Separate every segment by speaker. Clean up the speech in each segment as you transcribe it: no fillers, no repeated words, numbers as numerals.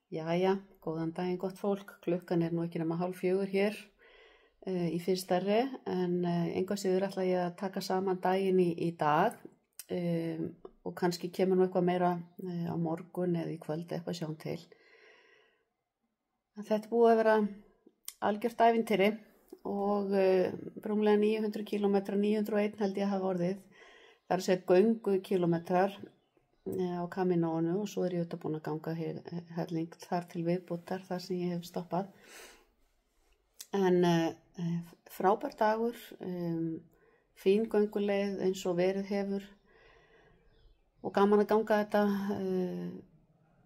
Speaker 1: Jæja, góðan daginn gott fólk. Klukkan nú ekki nema 3:30 hér í Finnstærri en engu að síður ætla ég að taka saman daginn í dag og kannski kemur nú eitthvað meira á morgun eða í kvöld eitthvað sjáum til. Þetta búið að vera algjört ævintýri og rúmlega 900 km, 901 held ég hafa orðið. Það er að segja göngukilometrar á Kaminóinu og svo ég auðvitað búin að ganga helling þar til viðbútar þar sem ég hef stoppað. En frábær dagur, fín gönguleið eins og verið hefur og gaman að ganga þetta.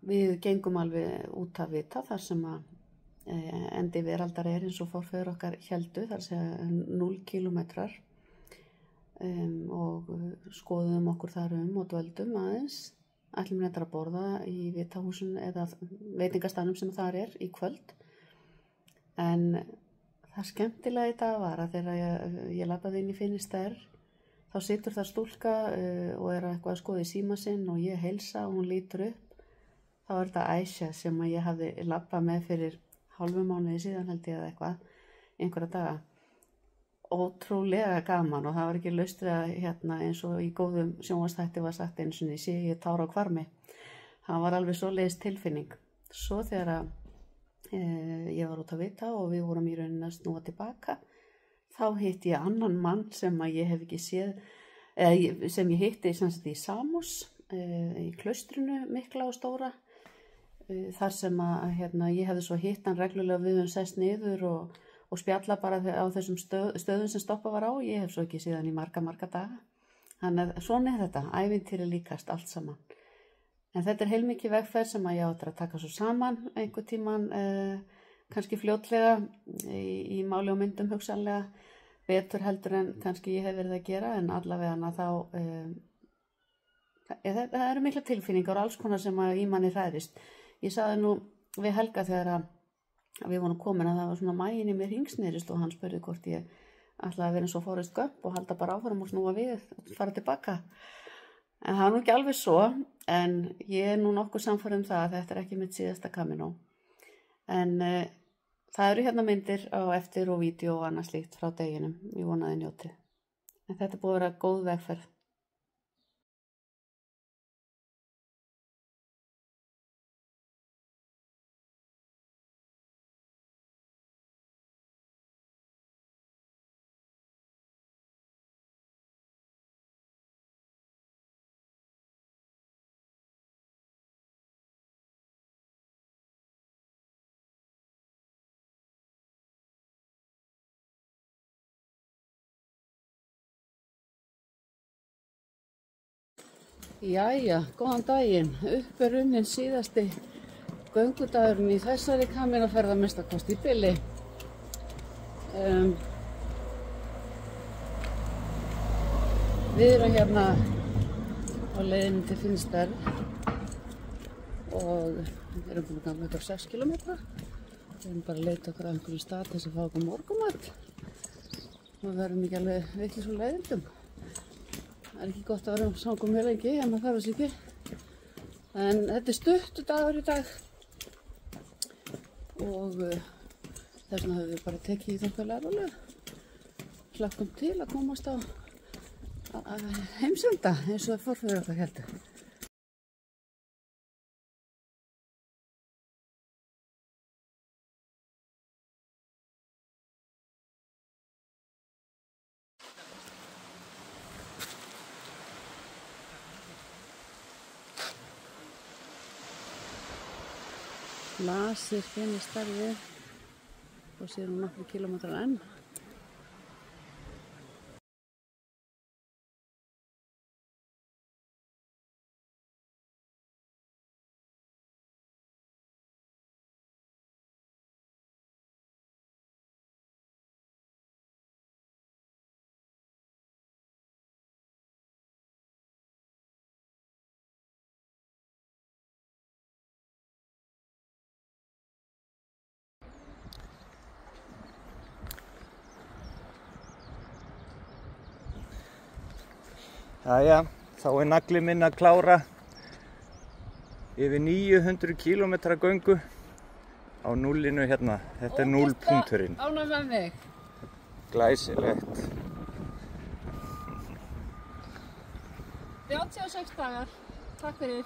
Speaker 1: Við gengum alveg út af vita þar sem að endi veraldar eins og forfeður okkar héldu, þar að segja 0 kilometrar. Og skoðum okkur þar og dvöldum aðeins. Ætlum reyndar að borða í vitahúsun eða veitingastaðnum sem þar í kvöld. En það skemmtilega í dag var að þegar ég labbaði inn í Finnstær þá situr þar stúlka og eitthvað að skoða í síma sinn og ég heilsa og hún lítur upp. Þá þetta Aisha sem ég hafði labbað með fyrir hálfum mánuði síðan held ég eða einhverja daga. Ótrúlega gaman og það var ekki laust við að eins og í góðum sjónvarpsþætti var sagt einu sinni, sé ég tár á hvarmi. Það var alveg svoleiðis tilfinning. Svo þegar ég var út að vita og við vorum í rauninni að snúa tilbaka, þá hitti ég annan mann sem ég hef ekki séð, sem ég hitti í Samos, í klaustrinu mikla og stóra, þar sem ég hefði svo hitt hann reglulega við sest niður og spjalla bara á þessum stöðum sem stoppa var á. Ég hef svo ekki síðan í marga daga. Þannig að svona þetta, ævintýri líkast allt saman. En þetta heilmikið vegferð sem ég áttur að taka svo saman einhver tíman, kannski fljótlega í máli og myndum hugsanlega, betur heldur en kannski ég hef verið að gera, en allavega þá, það eru mikla tilfinningar og alls konar sem í manni hræðist. Ég sagði nú við Helga þegar við vorum komin að það var svona maginn í mér hringsnerist og hann spurði hvort ég ætlaði að vera eins og Forrest Gump og halda bara áfram og snúa við og fara tilbaka. En það nú ekki alveg svo, en ég nú nokkuð sannfærð það að þetta ekki mitt síðasta Kaminó. En það eru myndir á eftir og vídeo og annað slíkt frá deginum. Ég vonaði njótið. En þetta búið að vera góð vegferð. Jæja, góðan daginn. Upp runnin síðasti göngudagurinn í þessari Kaminóferð að minnstakosti í bili. Við erum á leiðinni til Finnstær og við erum búin að ganga ykkur 6 kilometra. Við erum bara að leita okkur á einhverju stað til að fá okkur morgunmat. Við verðum ekki alveg vitlaus úr leiðindum. Það ekki gott að vera samkom mjög lengi, en það þarf þess ekki. En þetta stuttur dagur í dag og þess vegna höfum við bara tekið í þokkalega rólega. Hlakkum til að komast á heimsenda eins og forfeður okkar héldu. Lasir Finnstærri og síðan nokkru kílómetrar enn.
Speaker 2: Jæja, þá nagli minn að klára yfir 900 km göngu á núllinu hérna. Þetta er núllpunkturinn.
Speaker 1: Ánægð með mig.
Speaker 2: Glæsilegt.
Speaker 1: 36 dagar. Takk fyrir.